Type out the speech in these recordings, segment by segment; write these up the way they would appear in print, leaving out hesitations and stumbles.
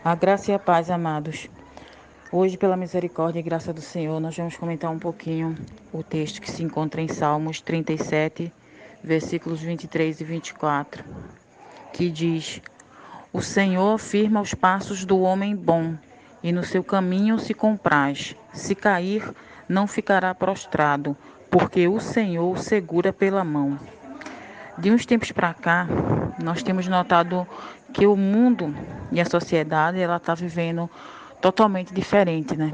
A graça e a paz, amados. Hoje, pela misericórdia e graça do Senhor, nós vamos comentar um pouquinho o texto que se encontra em Salmos 37, versículos 23 e 24, que diz: O Senhor firma os passos do homem bom, e no seu caminho se compraz. Se cair, não ficará prostrado, porque o Senhor o segura pela mão. De uns tempos para cá, nós temos notado que o mundo e a sociedade ela está vivendo totalmente diferente, né?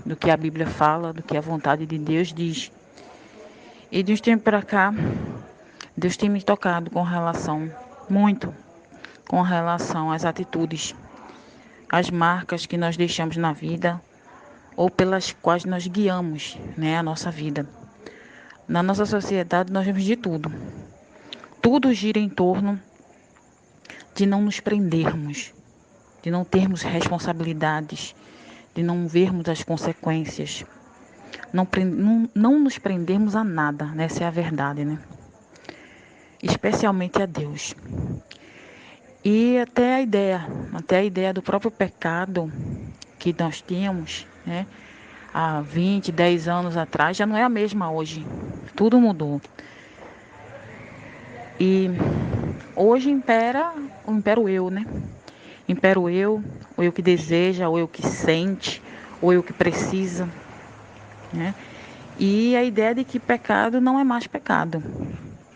Do que a Bíblia fala, do que a vontade de Deus diz. E de uns tempos para cá, Deus tem me tocado muito com relação às atitudes, às marcas que nós deixamos na vida ou pelas quais nós guiamos, né, a nossa vida. Na nossa sociedade nós vemos de tudo. Tudo gira em torno de não nos prendermos, de não termos responsabilidades, de não vermos as consequências, não nos prendermos a nada, né? Essa é a verdade, né? Especialmente a Deus. E até a ideia do próprio pecado que nós tínhamos, né? Há 20, 10 anos atrás, já não é a mesma hoje. Tudo mudou. E hoje impera o eu, né? Impera o eu que deseja, o eu que sente, o eu que precisa, né? E a ideia de que pecado não é mais pecado,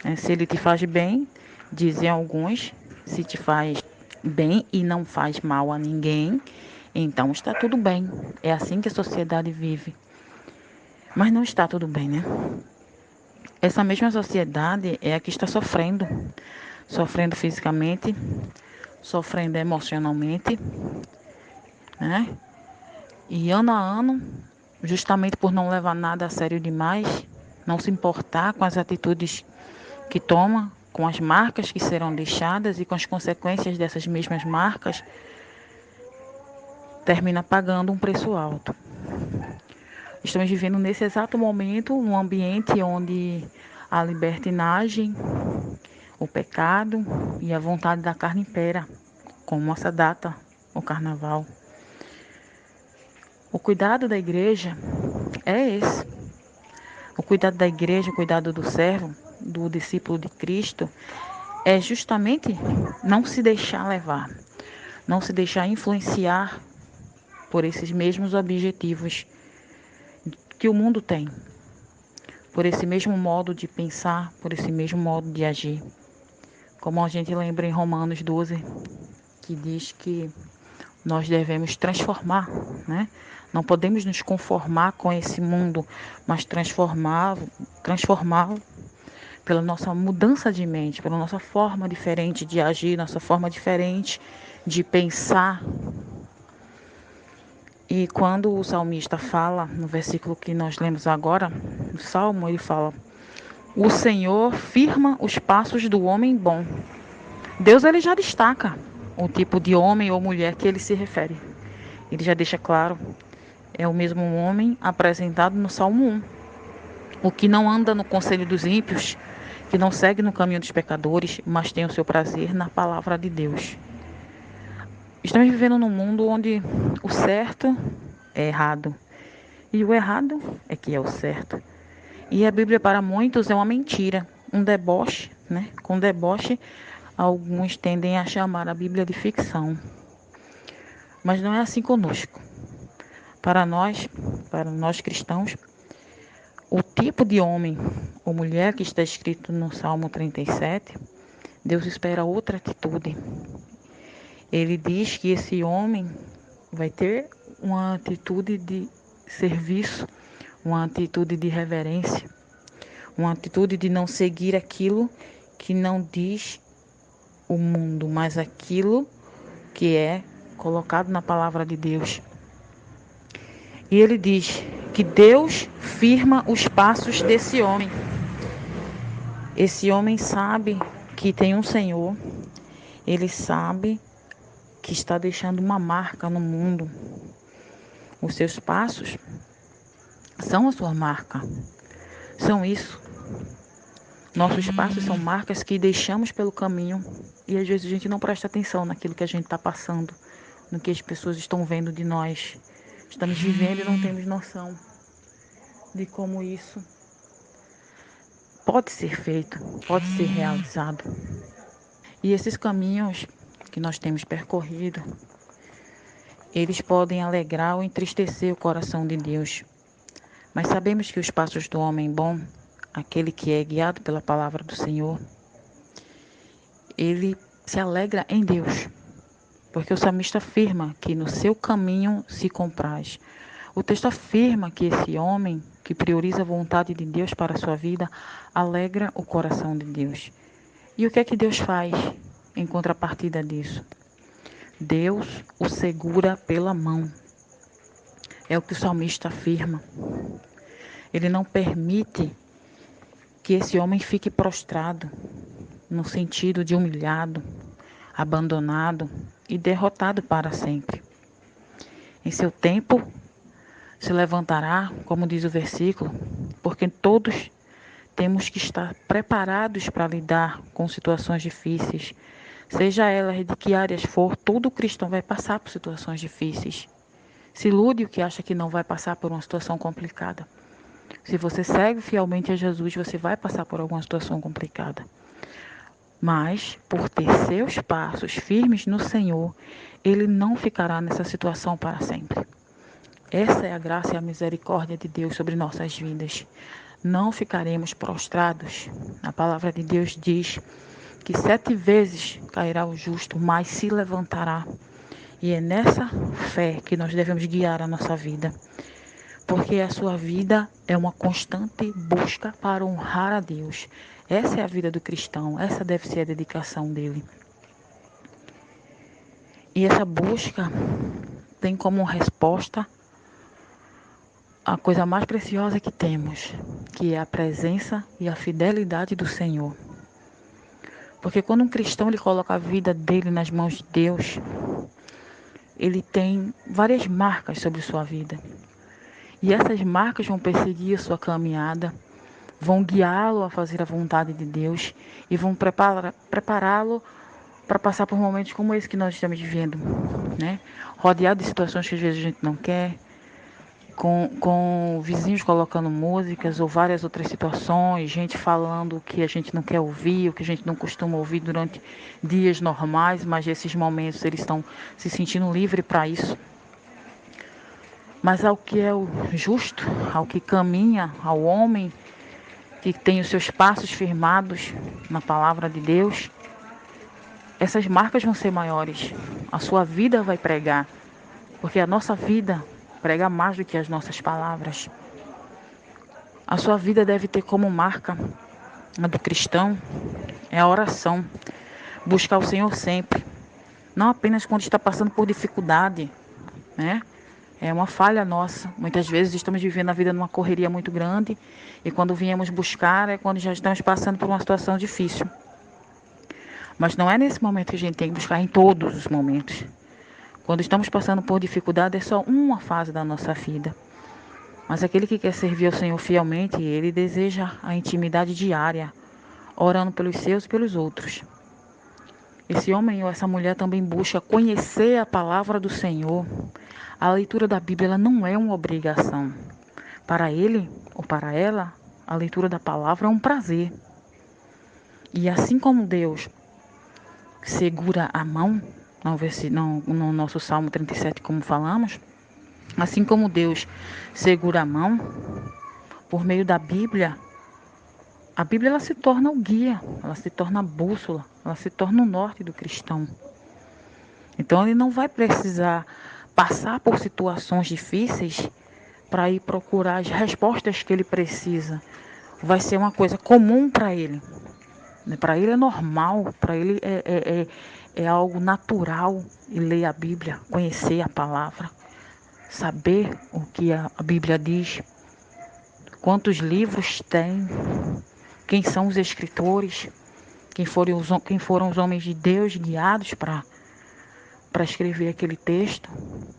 né? Se ele te faz bem, dizem alguns, se te faz bem e não faz mal a ninguém, então está tudo bem. É assim que a sociedade vive. Mas não está tudo bem, né? Essa mesma sociedade é a que está sofrendo. Sofrendo fisicamente, sofrendo emocionalmente, né? E ano a ano, justamente por não levar nada a sério demais, não se importar com as atitudes que toma, com as marcas que serão deixadas e com as consequências dessas mesmas marcas, termina pagando um preço alto. Estamos vivendo nesse exato momento num ambiente onde a libertinagem, o pecado e a vontade da carne impera, como essa data, o carnaval. O cuidado da igreja é esse. O cuidado da igreja, o cuidado do servo, do discípulo de Cristo, é justamente não se deixar levar, não se deixar influenciar por esses mesmos objetivos que o mundo tem, por esse mesmo modo de pensar, por esse mesmo modo de agir. Como a gente lembra em Romanos 12, que diz que nós devemos transformar, né? Não podemos nos conformar com esse mundo, mas transformá-lo pela nossa mudança de mente, pela nossa forma diferente de agir, nossa forma diferente de pensar. E quando o salmista fala, no versículo que nós lemos agora, no Salmo, ele fala: O Senhor firma os passos do homem bom. Deus ele já destaca o tipo de homem ou mulher que ele se refere. Ele já deixa claro, é o mesmo homem apresentado no Salmo 1. O que não anda no conselho dos ímpios, que não segue no caminho dos pecadores, mas tem o seu prazer na palavra de Deus. Estamos vivendo num mundo onde o certo é errado e o errado é que é o certo. E a Bíblia para muitos é uma mentira, um deboche, né? Com deboche, alguns tendem a chamar a Bíblia de ficção. Mas não é assim conosco. Para nós cristãos, o tipo de homem ou mulher que está escrito no Salmo 37, Deus espera outra atitude. Ele diz que esse homem vai ter uma atitude de serviço, uma atitude de reverência, uma atitude de não seguir aquilo que não diz o mundo, mas aquilo que é colocado na palavra de Deus. E ele diz que Deus firma os passos desse homem. Esse homem sabe que tem um Senhor, ele sabe que está deixando uma marca no mundo. Os seus passos são a sua marca, são isso. Nossos passos são marcas que deixamos pelo caminho e às vezes a gente não presta atenção naquilo que a gente está passando, no que as pessoas estão vendo de nós. Estamos vivendo e não temos noção de como isso pode ser feito, pode ser realizado. E esses caminhos que nós temos percorrido, eles podem alegrar ou entristecer o coração de Deus. Mas sabemos que os passos do homem bom, aquele que é guiado pela palavra do Senhor, ele se alegra em Deus. Porque o salmista afirma que no seu caminho se compraz. O texto afirma que esse homem que prioriza a vontade de Deus para a sua vida, alegra o coração de Deus. E o que é que Deus faz em contrapartida disso? Deus o segura pela mão. É o que o salmista afirma. Ele não permite que esse homem fique prostrado, no sentido de humilhado, abandonado e derrotado para sempre. Em seu tempo se levantará, como diz o versículo, porque todos temos que estar preparados para lidar com situações difíceis. Seja elas de que áreas for, todo cristão vai passar por situações difíceis. Se ilude o que acha que não vai passar por uma situação complicada. Se você segue fielmente a Jesus, você vai passar por alguma situação complicada. Mas, por ter seus passos firmes no Senhor, Ele não ficará nessa situação para sempre. Essa é a graça e a misericórdia de Deus sobre nossas vidas. Não ficaremos prostrados. A palavra de Deus diz que 7 vezes cairá o justo, mas se levantará. E é nessa fé que nós devemos guiar a nossa vida. Porque a sua vida é uma constante busca para honrar a Deus. Essa é a vida do cristão, essa deve ser a dedicação dele. E essa busca tem como resposta a coisa mais preciosa que temos, que é a presença e a fidelidade do Senhor. Porque quando um cristão ele coloca a vida dele nas mãos de Deus, ele tem várias marcas sobre sua vida. E essas marcas vão perseguir a sua caminhada, vão guiá-lo a fazer a vontade de Deus e vão prepará-lo para passar por momentos como esse que nós estamos vivendo, né? Rodeado de situações que às vezes a gente não quer, com vizinhos colocando músicas ou várias outras situações, gente falando o que a gente não quer ouvir, o que a gente não costuma ouvir durante dias normais, mas esses momentos eles estão se sentindo livres para isso. Mas ao que é o justo, ao que caminha, ao homem que tem os seus passos firmados na palavra de Deus, essas marcas vão ser maiores. A sua vida vai pregar, porque a nossa vida prega mais do que as nossas palavras. A sua vida deve ter como marca, a do cristão, é a oração. Buscar o Senhor sempre. Não apenas quando está passando por dificuldade, né? É uma falha nossa. Muitas vezes estamos vivendo a vida numa correria muito grande e quando viemos buscar é quando já estamos passando por uma situação difícil. Mas não é nesse momento que a gente tem que buscar, em todos os momentos. Quando estamos passando por dificuldade, é só uma fase da nossa vida. Mas aquele que quer servir ao Senhor fielmente, ele deseja a intimidade diária, orando pelos seus e pelos outros. Esse homem ou essa mulher também busca conhecer a palavra do Senhor. A leitura da Bíblia ela não é uma obrigação. Para ele ou para ela, a leitura da palavra é um prazer. E assim como Deus segura a mão, no nosso Salmo 37, como falamos, assim como Deus segura a mão, por meio da Bíblia, a Bíblia ela se torna o guia, ela se torna a bússola, ela se torna o norte do cristão. Então ele não vai precisar passar por situações difíceis para ir procurar as respostas que ele precisa. Vai ser uma coisa comum para ele. Para ele é normal, para ele é algo natural ler a Bíblia, conhecer a palavra, saber o que a Bíblia diz, quantos livros tem, quem são os escritores, quem foram os homens de Deus guiados para escrever aquele texto,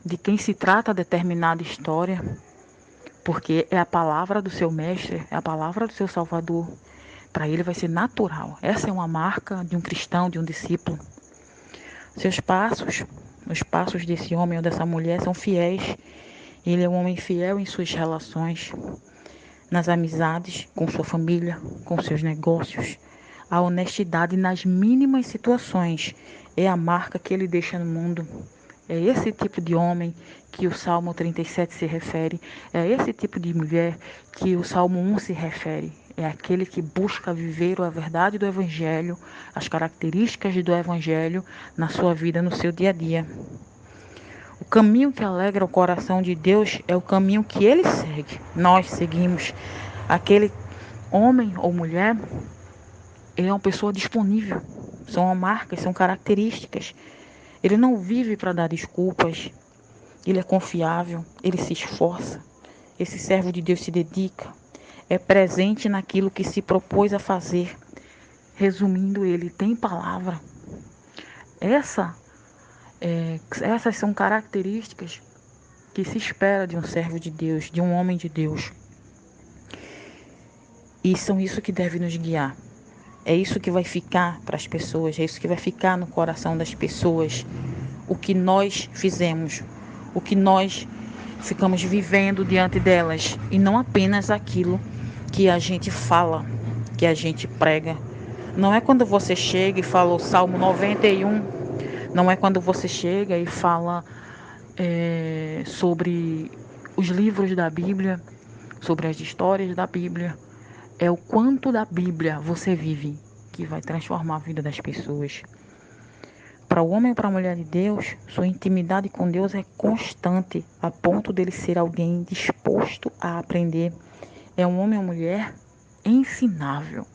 de quem se trata determinada história, porque é a palavra do seu mestre, é a palavra do seu Salvador. Para ele vai ser natural. Essa é uma marca de um cristão, de um discípulo. Seus passos Os passos desse homem ou dessa mulher são fiéis. Ele é um homem fiel em suas relações, nas amizades, com sua família, com seus negócios. A honestidade nas mínimas situações é a marca que ele deixa no mundo. É esse tipo de homem que o Salmo 37 se refere. É esse tipo de mulher que o Salmo 1 se refere. É aquele que busca viver a verdade do Evangelho, as características do Evangelho na sua vida, no seu dia a dia. O caminho que alegra o coração de Deus é o caminho que Ele segue. Nós seguimos. Aquele homem ou mulher é uma pessoa disponível. São marcas, são características. Ele não vive para dar desculpas. Ele é confiável, ele se esforça. Esse servo de Deus se dedica. É presente naquilo que se propôs a fazer. Resumindo, ele tem palavra. Essas são características que se espera de um servo de Deus, de um homem de Deus. E são isso que deve nos guiar. É isso que vai ficar para as pessoas, é isso que vai ficar no coração das pessoas. O que nós fizemos, o que nós ficamos vivendo diante delas. E não apenas aquilo que a gente fala, que a gente prega. Não é quando você chega e fala o Salmo 91, não é quando você chega e fala sobre os livros da Bíblia, sobre as histórias da Bíblia. É o quanto da Bíblia você vive que vai transformar a vida das pessoas. Para o homem e para a mulher de Deus, sua intimidade com Deus é constante, a ponto dele ser alguém disposto a aprender. É um homem ou mulher ensinável,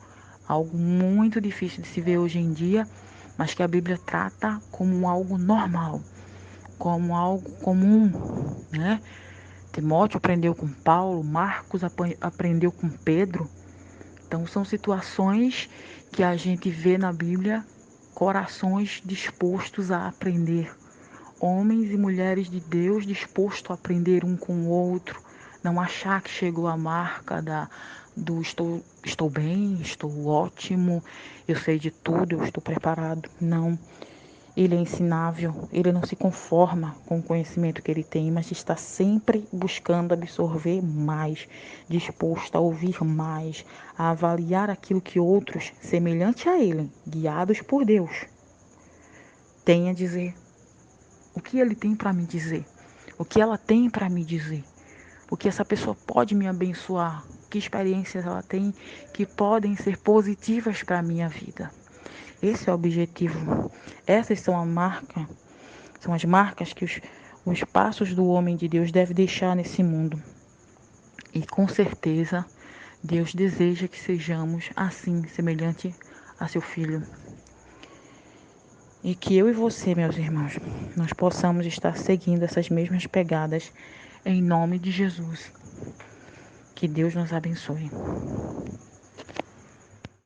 algo muito difícil de se ver hoje em dia, mas que a Bíblia trata como algo normal, como algo comum, né? Timóteo aprendeu com Paulo, Marcos aprendeu com Pedro. Então são situações que a gente vê na Bíblia, corações dispostos a aprender. Homens e mulheres de Deus dispostos a aprender um com o outro. Não achar que chegou a marca do estou bem, estou ótimo, eu sei de tudo, eu estou preparado. Não. Ele é ensinável, ele não se conforma com o conhecimento que ele tem, mas está sempre buscando absorver mais, disposto a ouvir mais, a avaliar aquilo que outros, semelhante a ele, guiados por Deus, têm a dizer. O que ele tem para me dizer? O que ela tem para me dizer? O que essa pessoa pode me abençoar? Que experiências ela tem que podem ser positivas para a minha vida? Esse é o objetivo. Essas são são as marcas que os passos do homem de Deus deve deixar nesse mundo. E com certeza Deus deseja que sejamos assim, semelhante a seu Filho. E que eu e você, meus irmãos, nós possamos estar seguindo essas mesmas pegadas em nome de Jesus. Que Deus nos abençoe.